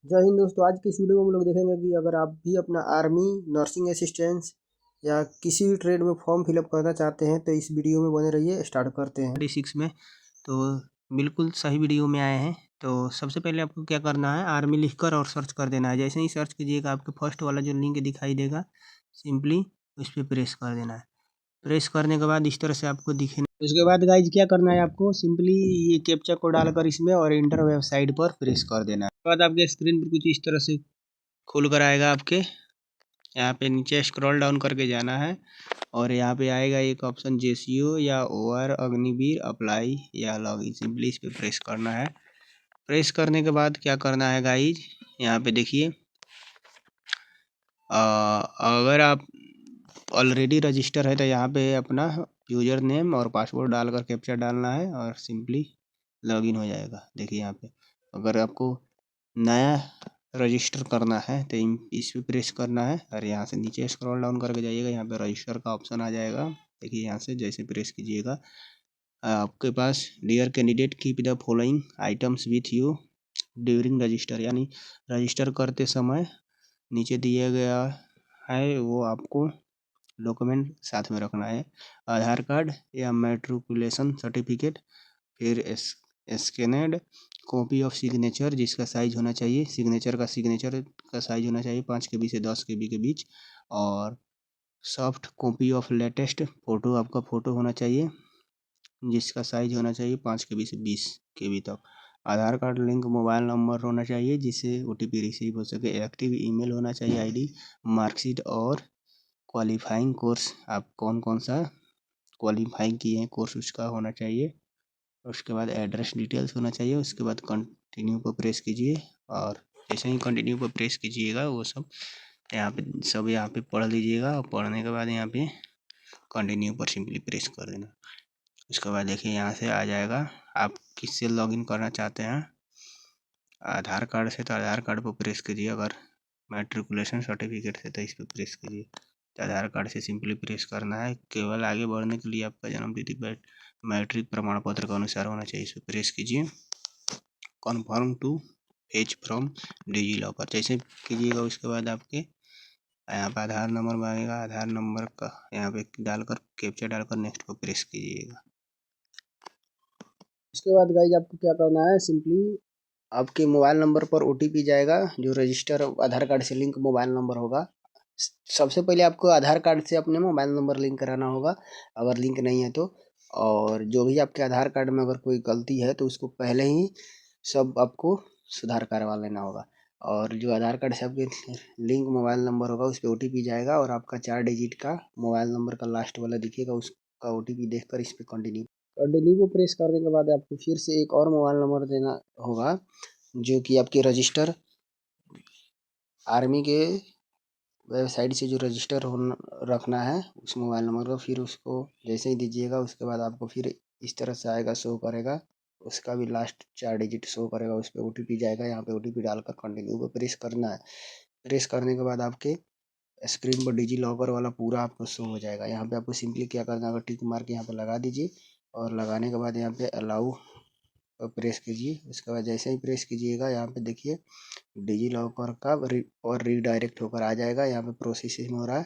जय हिंद दोस्तों। आज की इस वीडियो में हम लोग देखेंगे कि अगर आप भी अपना आर्मी, नर्सिंग असिस्टेंस या किसी भी ट्रेड में फॉर्म फिलअप करना चाहते हैं तो इस वीडियो में बने रहिए। स्टार्ट करते हैं 6 में। तो बिल्कुल सही वीडियो में आए हैं। तो सबसे पहले आपको क्या करना है, आर्मी लिखकर और सर्च कर देना है। जैसे ही सर्च कीजिएगा आपके फर्स्ट वाला जो लिंक दिखाई देगा, सिंपली उस पर प्रेस कर देना है। प्रेस करने के बाद इस तरह से आपको दिखे। उसके बाद गाइज क्या करना है, आपको सिंपली ये कैप्चा को डालकर इसमें और इंटर वेबसाइट पर प्रेस कर देना है। उसके बाद आपके स्क्रीन पर कुछ इस तरह से खुल कर आएगा। आपके यहाँ पे नीचे स्क्रॉल डाउन करके जाना है और यहाँ पे आएगा एक ऑप्शन जेसीओ या ओआर अग्निवीर अप्लाई या लॉगिन। सिंपली इस पर प्रेस करना है। प्रेस करने के बाद क्या करना है गाइज, यहाँ पे देखिए, अगर आप ऑलरेडी रजिस्टर है तो यहाँ पे अपना यूज़र नेम और पासवर्ड डालकर कैप्चा डालना है और सिंपली लॉगिन हो जाएगा। देखिए यहाँ पे अगर आपको नया रजिस्टर करना है तो इस पे प्रेस करना है और यहाँ से नीचे स्क्रॉल डाउन करके जाइएगा, यहाँ पे रजिस्टर का ऑप्शन आ जाएगा। देखिए यहाँ से जैसे प्रेस कीजिएगा आपके पास dear candidate keep the following items with you during register, यानी रजिस्टर करते समय नीचे दिया गया है वो आपको डॉक्यूमेंट साथ में रखना है। आधार कार्ड या मैट्रिकुलेशन सर्टिफिकेट, फिर स्कैनेड कॉपी ऑफ सिग्नेचर जिसका साइज होना चाहिए, सिग्नेचर का साइज होना चाहिए 5 KB से 10 KB के बीच, और soft copy of latest photo, आपका फ़ोटो होना चाहिए जिसका साइज होना चाहिए 5 KB से 20 KB तक। आधार कार्ड लिंक मोबाइल नंबर होना चाहिए जिससे OTP रिसीव हो सके। एक्टिव ईमेल होना चाहिए ID, मार्कशीट और क्वालिफाइंग कोर्स, आप कौन कौन सा क्वालिफाइंग किए हैं कोर्स उसका होना चाहिए। उसके बाद एड्रेस डिटेल्स होना चाहिए। उसके बाद कंटिन्यू पर प्रेस कीजिए और जैसे ही कंटिन्यू पर प्रेस कीजिएगा वो सब यहाँ पे पढ़ लीजिएगा और पढ़ने के बाद यहाँ पे कंटिन्यू पर सिंपली प्रेस कर देना। उसके बाद देखिए यहाँ से आ जाएगा आप किससे लॉगिन करना चाहते हैं। आधार कार्ड से तो आधार कार्ड पर प्रेस कीजिए, अगर मैट्रिकुलेशन सर्टिफिकेट से तो इस पर प्रेस कीजिए। तो आधार कार्ड से सिंपली प्रेस करना है। केवल आगे बढ़ने के लिए आपका जन्म तिथि मैट्रिक प्रमाण पत्र के अनुसार होना चाहिए, इस पर प्रेस कीजिए। Confirm to fetch from DigiLocker जैसे कीजिएगा। उसके बाद आपके यहाँ पे आधार नंबर मांगेगा, आधार नंबर का यहाँ पे डालकर कैप्चा डालकर नेक्स्ट को प्रेस कीजिएगा। उसके बाद गाइज आपको क्या करना है, सिंपली आपके मोबाइल नंबर पर OTP जाएगा जो रजिस्टर आधार कार्ड से लिंक मोबाइल नंबर होगा। सबसे पहले आपको आधार कार्ड से अपने मोबाइल नंबर लिंक कराना होगा अगर लिंक नहीं है तो। और जो भी आपके आधार कार्ड में अगर कोई गलती है तो उसको पहले ही सब आपको सुधार करवा लेना होगा। और जो आधार कार्ड से आपके लिंक मोबाइल नंबर होगा उस पर OTP जाएगा और आपका 4 डिजिट का मोबाइल नंबर का लास्ट वाला दिखेगा, उसका OTP देखकर इस पर कंटिन्यू को प्रेस करने के बाद आपको फिर से एक और मोबाइल नंबर देना होगा जो कि आपके रजिस्टर आर्मी के वेबसाइट से जो रजिस्टर होना रखना है उस मोबाइल नंबर को। फिर उसको जैसे ही दीजिएगा उसके बाद आपको फिर इस तरह से आएगा, शो करेगा, उसका भी लास्ट 4 डिजिट शो करेगा, उस पर OTP जाएगा। यहाँ पे OTP डालकर कंटिन्यू पे प्रेस करना है। प्रेस करने के बाद आपके स्क्रीन पर डिजी लॉकर वाला पूरा आपको शो हो जाएगा। यहाँ पे आपको सिंपली क्या करना है, टिक मार्क यहाँ पे लगा दीजिए और लगाने के बाद यहाँ पे अलाउ पर प्रेस कीजिए। उसके बाद जैसे ही प्रेस कीजिएगा यहाँ पे देखिए डिजी लॉकर का और रीडायरेक्ट होकर आ जाएगा। यहाँ पे प्रोसेसिंग हो रहा है।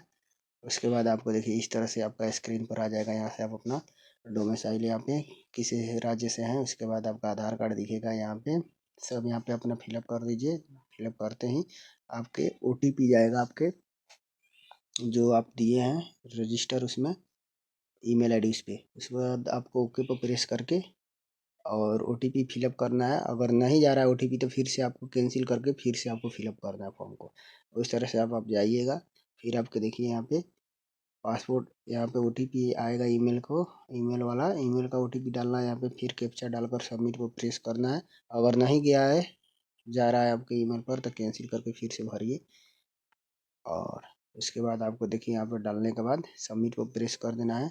उसके बाद आपको देखिए इस तरह से आपका स्क्रीन पर आ जाएगा। यहाँ से आप अपना डोमिसाइल यहाँ पे किसी राज्य से हैं, उसके बाद आपका आधार कार्ड दिखेगा यहाँ पे। सब यहाँ पे अपना फिलअप कर दीजिए। फिलअप करते ही आपके OTP जाएगा, आपके जो आप दिए हैं रजिस्टर उसमें ईमेल आईडी उस पर। उसके बाद आपको ओके पर प्रेस करके और OTP फिलअप करना है। अगर नहीं जा रहा है OTP तो फिर से आपको कैंसिल करके फिर से आपको फिलअप करना है फॉर्म को। उस तरह से आप जाइएगा। फिर आपके देखिए यहाँ पे पासपोर्ट, यहाँ पे OTP आएगा ईमेल वाला, ईमेल का OTP डालना है यहाँ पे। फिर कैप्चा डालकर सबमिट को प्रेस करना है। अगर नहीं गया है, जा रहा है आपके ईमेल पर तो कैंसिल करके फिर से भरिए। और उसके बाद आपको देखिए यहाँ पर डालने के बाद सबमिट को प्रेस कर देना है।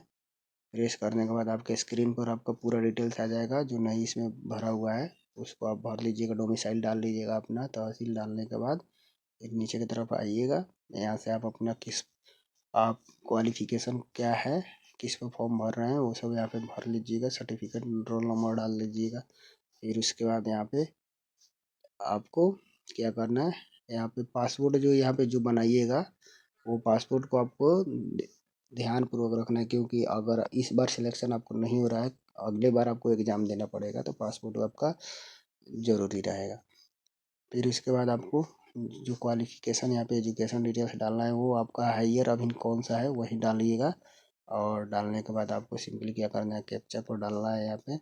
प्रेस करने के बाद आपके स्क्रीन पर आपका पूरा डिटेल्स आ जाएगा। जो नहीं इसमें भरा हुआ है उसको आप भर लीजिएगा, डोमिसाइल डाल लीजिएगा अपना, तहसील डालने के बाद फिर नीचे की तरफ आइएगा। यहाँ से आप अपना आप क्वालिफिकेशन क्या है, किस पर फॉर्म भर रहे हैं वो सब यहाँ पे भर लीजिएगा। सर्टिफिकेट रोल नंबर डाल लीजिएगा। फिर उसके बाद यहाँ पे आपको क्या करना है, यहाँ पे पासपोर्ट जो यहाँ पे जो बनाइएगा वो पासपोर्ट को आपको ध्यान पूर्वक रखना है, क्योंकि अगर इस बार सिलेक्शन आपको नहीं हो रहा है, अगले बार आपको एग्ज़ाम देना पड़ेगा, तो पासपोर्ट आपका ज़रूरी रहेगा। फिर उसके बाद आपको जो क्वालिफिकेशन यहाँ पे एजुकेशन डिटेल्स डालना है वो आपका हायर अभी कौन सा है वही डालिएगा। और डालने के बाद आपको सिंपली क्या करना है, कैप्चा कोड डालना है यहाँ पे।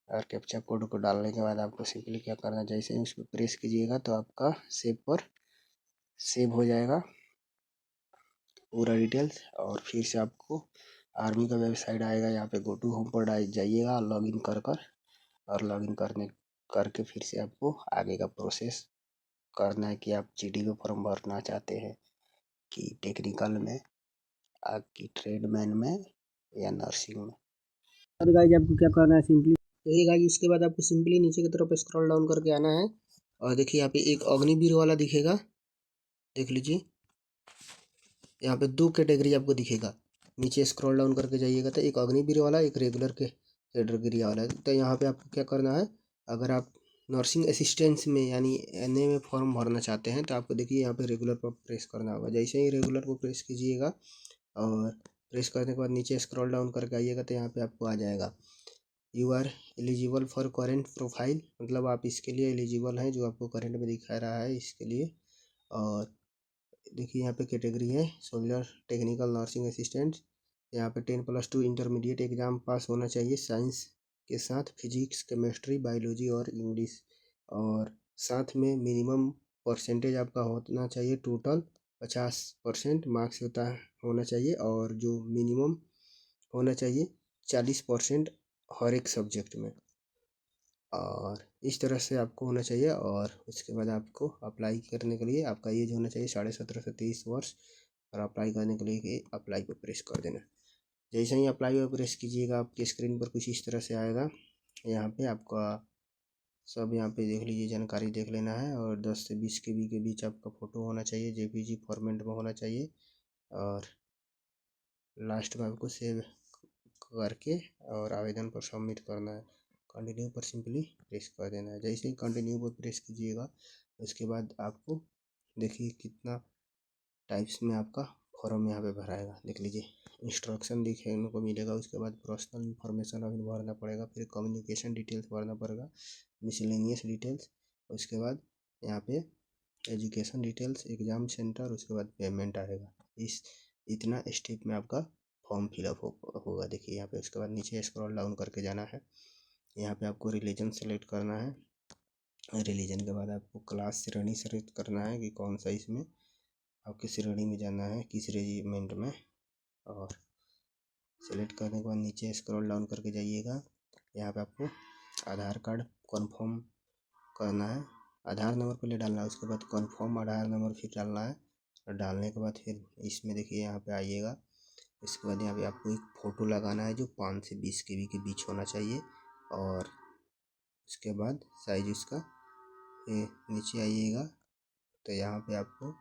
और कैप्चा कोड को डालने के बाद आपको सिंपली क्या करना है, जैसे ही उस पर प्रेस कीजिएगा तो आपका सेव पर सेव हो जाएगा पूरा डिटेल्स। और फिर से आपको आर्मी का वेबसाइट आएगा, यहाँ पे गो टू होम पर जाइएगा लॉगिन कर कर। और लॉगिन करके फिर से आपको आगे का प्रोसेस करना है कि आप जीडी का फॉर्म भरना चाहते हैं कि टेक्निकल में, आपकी ट्रेडमैन में या नर्सिंग में। और गाइज आपको क्या करना है, सिंपली देखिए गाइज उसके बाद आपको सिंपली नीचे की तरफ स्क्रॉल डाउन करके आना है। और देखिए यहाँ पे एक अग्निवीर वाला दिखेगा, देख लीजिए यहाँ पे 2 कैटेगरी आपको दिखेगा। नीचे स्क्रॉल डाउन करके जाइएगा तो एक अग्निवीर वाला, एक रेगुलर कैटेगरी वाला है। तो यहाँ पे आपको क्या करना है, अगर आप नर्सिंग असिस्टेंट्स में यानी एनए में फॉर्म भरना चाहते हैं तो आपको देखिए यहाँ पे रेगुलर पर प्रेस करना होगा। जैसे ही रेगुलर को प्रेस कीजिएगा और प्रेस करने के बाद नीचे स्क्रॉल डाउन करके आइएगा तो यहाँ पे आपको आ जाएगा you are eligible for current profile, मतलब आप इसके लिए एलिजिबल हैं जो आपको करेंट में दिखा रहा है इसके लिए। और देखिए यहाँ पे कैटेगरी है सोलर टेक्निकल नर्सिंग असिस्टेंट। यहाँ पे 10+2 इंटरमीडिएट एग्ज़ाम पास होना चाहिए साइंस के साथ, फिजिक्स केमिस्ट्री बायोलॉजी और इंग्लिश। और साथ में मिनिमम परसेंटेज आपका होना चाहिए टोटल 50% मार्क्स होना चाहिए। और जो मिनिमम होना चाहिए 40% हर एक सब्जेक्ट में। और इस तरह से आपको होना चाहिए। और उसके बाद आपको अप्लाई करने के लिए आपका एज होना चाहिए 17.5 से 23 वर्ष। और अप्लाई करने के लिए अप्लाई पर प्रेस कर देना। जैसे ही अप्लाई पर प्रेस कीजिएगा आपकी स्क्रीन पर कुछ इस तरह से आएगा। यहाँ पे आपका सब यहाँ पे देख लीजिए, जानकारी देख लेना है। और 10 से 20 KB के बीच आपका फ़ोटो होना चाहिए, जेपीजी फॉर्मेट में होना चाहिए। और लास्ट में आपको सेव करके और आवेदन पर सबमिट करना है। कंटिन्यू पर सिंपली प्रेस कर देना है। जैसे ही कंटिन्यू पर प्रेस कीजिएगा उसके बाद आपको देखिए कितना टाइप्स में आपका फॉर्म यहाँ पे भराएगा, देख लीजिए इंस्ट्रक्शन देखने को मिलेगा। उसके बाद पर्सनल इन्फॉर्मेशन अभी भरना पड़ेगा, फिर कम्युनिकेशन डिटेल्स भरना पड़ेगा, मिसलेनियस डिटेल्स। उसके बाद यहाँ पे एजुकेशन डिटेल्स, एग्ज़ाम सेंटर, उसके बाद पेमेंट आएगा। इस इतना स्टेप में आपका फॉर्म फिलअप होगा। देखिए यहाँ पे उसके बाद नीचे स्क्रॉल डाउन करके जाना है। यहाँ पे आपको रिलीजन सेलेक्ट करना है। रिलीजन के बाद आपको क्लास श्रेणी सेलेक्ट करना है कि कौन सा इसमें आप किस श्रेणी में जाना है, किस रेजिमेंट में। और सेलेक्ट करने के बाद नीचे स्क्रॉल डाउन करके जाइएगा। यहाँ पे आपको आधार कार्ड कन्फर्म करना है, आधार नंबर पहले डालना है, उसके बाद कन्फर्म आधार नंबर फिर डालना है। और डालने के बाद फिर इसमें देखिए यहाँ पे आइएगा। इसके बाद यहाँ पे आपको एक फ़ोटो लगाना है जो 5 से 20 KB के बीच होना चाहिए। और उसके बाद साइज इसका नीचे आइएगा तो यहाँ पे आपको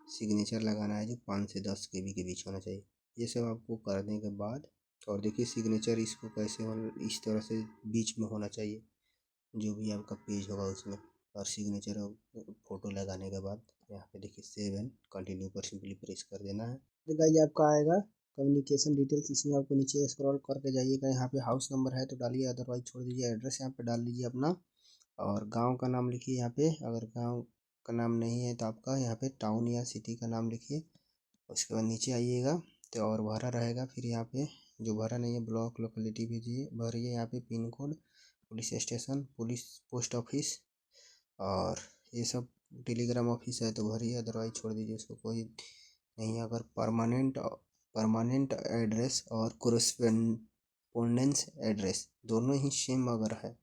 सिग्नेचर लगाना है जो 5 से 10 KB के बीच होना चाहिए। ये सब आपको करने के बाद और देखिए सिग्नेचर इसको कैसे इस तरह से बीच में होना चाहिए जो भी आपका पेज होगा उसमें। और सिग्नेचर फ़ोटो लगाने के बाद यहाँ पे देखिए सेव एंड कंटिन्यू पर सिंपली प्रेस कर देना है। तो गाइस आपका आएगा कम्युनिकेशन डिटेल्स। इसमें आपको नीचे स्क्रॉल करके जाइएगा, यहाँ पे हाउस नंबर है तो डालिए, अदरवाइज छोड़ दीजिए। एड्रेस यहाँ पे डाल लीजिए अपना और गांव का नाम लिखिए यहाँ पे। अगर गांव का नाम नहीं है तो आपका यहाँ पे टाउन या सिटी का नाम लिखिए। उसके बाद नीचे आइएगा तो और भरा रहेगा। फिर यहाँ पे जो भरा नहीं है ब्लॉक लोकेलिटी भेजिए भरिए। यहाँ पे pin code, police station, police post office और ये सब टेलीग्राम ऑफिस है तो भरिए, अदरवाइज छोड़ दीजिए उसको, कोई नहीं। अगर परमानेंट एड्रेस और कोरेस्पोंडेंस एड्रेस दोनों ही सेम अगर है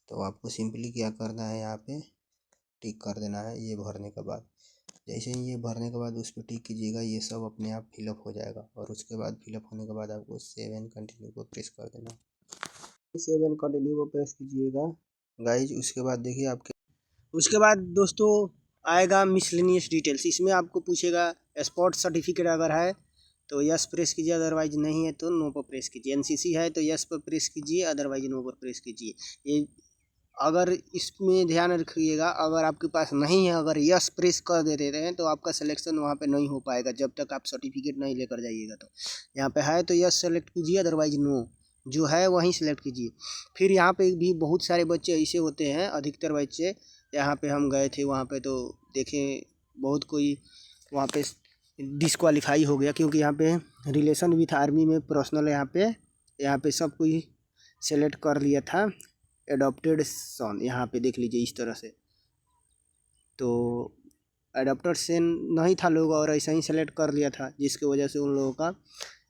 तो आपको सिंपली क्या करना है, यहाँ पे टिक कर देना है ये भरने के बाद। जैसे ही ये भरने के बाद उस पर टिक कीजिएगा, ये सब अपने आप फिलअप हो जाएगा। और उसके बाद फिलअप होने के बाद आपको सेव एंड कंटिन्यू को प्रेस कर देना। सेव एंड कंटिन्यू को प्रेस कीजिएगा गाइज। उसके बाद देखिए आपके उसके बाद दोस्तों आएगा मिसलेनियस डिटेल्स। इसमें आपको पूछेगा स्पोर्ट्स सर्टिफिकेट अगर है तो यस प्रेस कीजिए, अदरवाइज नहीं है तो नो पर प्रेस कीजिए। एनसीसी है तो यस पर प्रेस कीजिए, अदरवाइज नो पर प्रेस कीजिए। ये अगर इसमें ध्यान रखिएगा, अगर आपके पास नहीं है, अगर यस प्रेस कर देते हैं तो आपका सिलेक्शन वहाँ पे नहीं हो पाएगा जब तक आप सर्टिफिकेट नहीं लेकर जाइएगा। तो यहाँ पे है तो यस सेलेक्ट कीजिए, अदरवाइज नो जो है वहीं सेलेक्ट कीजिए। फिर यहाँ पे भी बहुत सारे बच्चे ऐसे होते हैं, अधिकतर बच्चे, यहाँ पे हम गए थे वहाँ पे तो देखें बहुत कोई वहाँ पे डिस्क्वालीफाई हो गया, क्योंकि यहाँ पे रिलेशन विथ आर्मी में पर्सनल यहाँ पे सब कोई सेलेक्ट कर लिया था एडॉप्टेड सन। यहाँ पे देख लीजिए इस तरह से, तो एडॉप्टेड सन नहीं था लोग और ऐसा ही सेलेक्ट कर लिया था, जिसकी वजह से उन लोगों का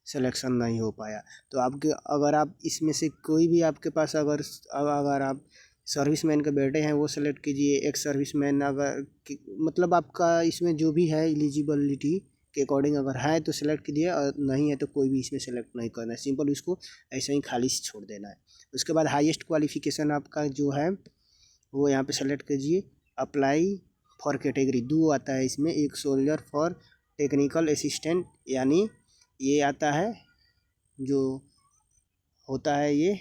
सिलेक्शन नहीं हो पाया। तो आपके अगर आप इसमें से कोई भी आपके पास अगर आप सर्विसमैन के बेटे हैं वो सेलेक्ट कीजिए, एक्स सर्विसमैन अगर मतलब आपका इसमें जो भी है एलिजिबिलिटी के अकॉर्डिंग अगर है तो सेलेक्ट कीजिए, और नहीं है तो कोई भी इसमें सेलेक्ट नहीं करना है, सिंपल उसको ऐसे ही खाली छोड़ देना है। उसके बाद हाईएस्ट क्वालिफिकेशन आपका जो है वो यहाँ पे सेलेक्ट कीजिए। अप्लाई फॉर कैटेगरी 2 आता है इसमें, एक सोल्जर फॉर टेक्निकल असिस्टेंट, यानी ये आता है जो होता है ये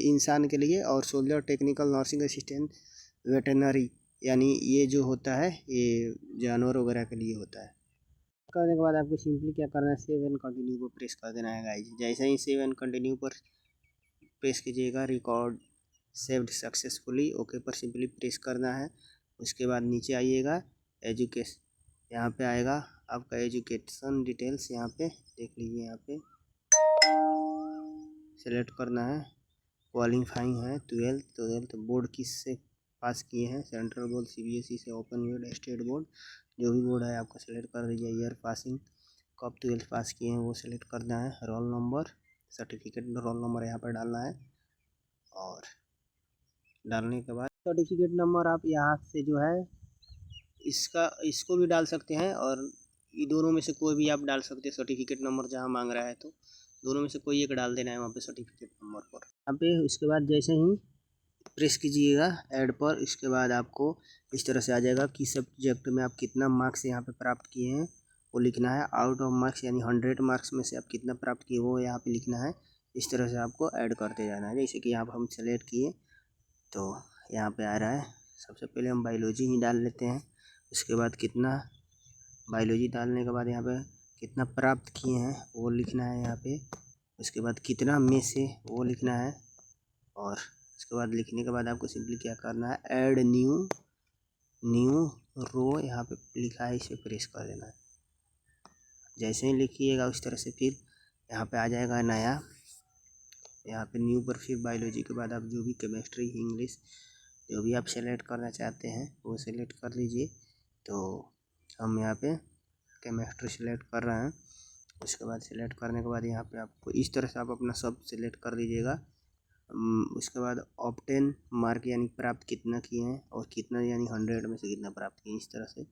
इंसान के लिए, और soldier technical nursing assistant veterinary, यानी ये जो होता है ये जानवर वगैरह के लिए होता है। करने के बाद आपको सिंपली क्या करना है, सेव एंड कंटिन्यू को प्रेस कर देना है गाइस। जैसे ही सेव एंड कंटिन्यू पर प्रेस कीजिएगा, रिकॉर्ड सेव्ड सक्सेसफुली, ओके पर सिंपली प्रेस करना है। उसके बाद नीचे आइएगा, एजुकेशन, यहाँ पे आएगा आपका एजुकेशन डिटेल्स, यहाँ पे देख लीजिए, यहाँ पे सेलेक्ट करना है। क्वालिफाइंग है 12th बोर्ड किस से पास किए हैं, सेंट्रल बोर्ड, सीबीएसई से, ओपन बोर्ड, स्टेट बोर्ड, जो भी बोर्ड है आपको सेलेक्ट कर दीजिए। ईयर पासिंग, कब 12th पास किए हैं वो सेलेक्ट करना है। रोल नंबर, सर्टिफिकेट में रोल नंबर यहाँ पर डालना है, और डालने के बाद सर्टिफिकेट नंबर आप यहाँ से जो है इसको भी डाल सकते हैं, और ये दोनों में से कोई भी आप डाल सकते हैं। सर्टिफिकेट नंबर जहाँ मांग रहा है तो दोनों में से कोई एक डाल देना है वहाँ पे सर्टिफिकेट नंबर पर यहाँ पे। उसके बाद जैसे ही प्रेस कीजिएगा ऐड पर, इसके बाद आपको इस तरह से आ जाएगा कि सब्जेक्ट में आप कितना मार्क्स यहाँ पे प्राप्त किए हैं वो लिखना है। आउट ऑफ मार्क्स यानी 100 मार्क्स में से आप कितना प्राप्त किए वो यहाँ पे लिखना है। इस तरह से आपको ऐड करते जाना है। जैसे कि यहाँ पर हम सेलेक्ट किए तो यहाँ पे आ रहा है, सबसे पहले हम बायोलॉजी ही डाल लेते हैं। उसके बाद कितना बायोलॉजी डालने के बाद यहाँ पे कितना प्राप्त किए हैं वो लिखना है यहाँ पे। उसके बाद कितना में से वो लिखना है, और उसके बाद लिखने के बाद आपको सिंपली क्या करना है, ऐड न्यू रो यहाँ पे लिखा है, इसे प्रेस कर देना है। जैसे ही लिखिएगा उस तरह से फिर यहाँ पे आ जाएगा नया, यहाँ पे न्यू पर फिर बायोलॉजी के बाद आप जो भी केमिस्ट्री, इंग्लिश जो भी आप सेलेक्ट करना चाहते हैं वो सेलेक्ट कर लीजिए। तो हम यहाँ पे केमिस्ट्री सेलेक्ट कर रहे हैं। उसके बाद सेलेक्ट करने के बाद यहाँ पे आपको इस तरह से आप अपना सब सेलेक्ट कर लीजिएगा। उसके बाद ऑब्टेन मार्क यानी प्राप्त कितना किए हैं, और कितना यानी 100 में से कितना प्राप्त किए, इस तरह से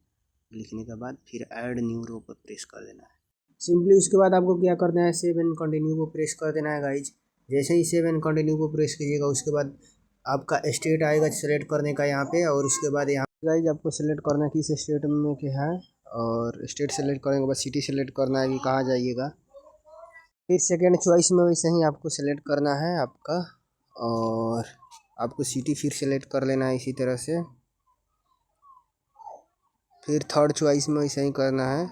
लिखने के बाद फिर ऐड न्यू रो पर प्रेस कर देना है सिंपली। उसके बाद आपको क्या करना है, सेव एंड कंटिन्यू को प्रेस कर देना है गाइज। जैसे ही सेव एंड कंटिन्यू को प्रेस कीजिएगा उसके बाद आपका स्टेट आएगा सेलेक्ट करने का यहाँ पे, और उसके बाद यहाँ गाइज आपको सेलेक्ट करना है किस स्टेट में क्या है, और स्टेट सेलेक्ट करने के बाद सिटी सेलेक्ट करना है कि कहाँ जाइएगा। फिर सेकेंड चॉइस में वैसे ही आपको सेलेक्ट करना है आपका, और आपको सिटी फिर सेलेक्ट कर लेना है इसी तरह से। फिर थर्ड चॉइस में वैसे ही करना है।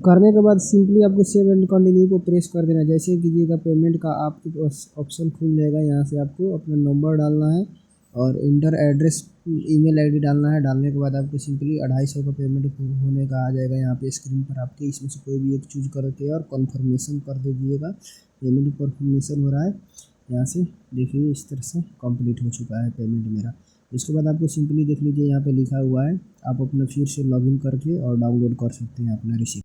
करने के बाद सिंपली आपको सेव एंड कंटिन्यू को प्रेस कर देना है। जैसे कीजिएगा पेमेंट का आपके पास ऑप्शन खुल जाएगा, यहाँ से आपको अपना नंबर डालना है और इंटर एड्रेस ईमेल आईडी डालना है। डालने के बाद आपको सिंपली 250 का पेमेंट होने का आ जाएगा यहाँ पे स्क्रीन पर आपके। इसमें से कोई भी एक चूज करके और कन्फर्मेशन कर दीजिएगा। पेमेंट कन्फर्मेशन हो रहा है, यहाँ से देखिए इस तरह से कंप्लीट हो चुका है पेमेंट मेरा। इसके बाद आपको सिंपली देख लीजिए यहाँ पे लिखा हुआ है, आप अपना फिर से लॉगिन करके और डाउनलोड कर सकते हैं अपना रिसीप्ट।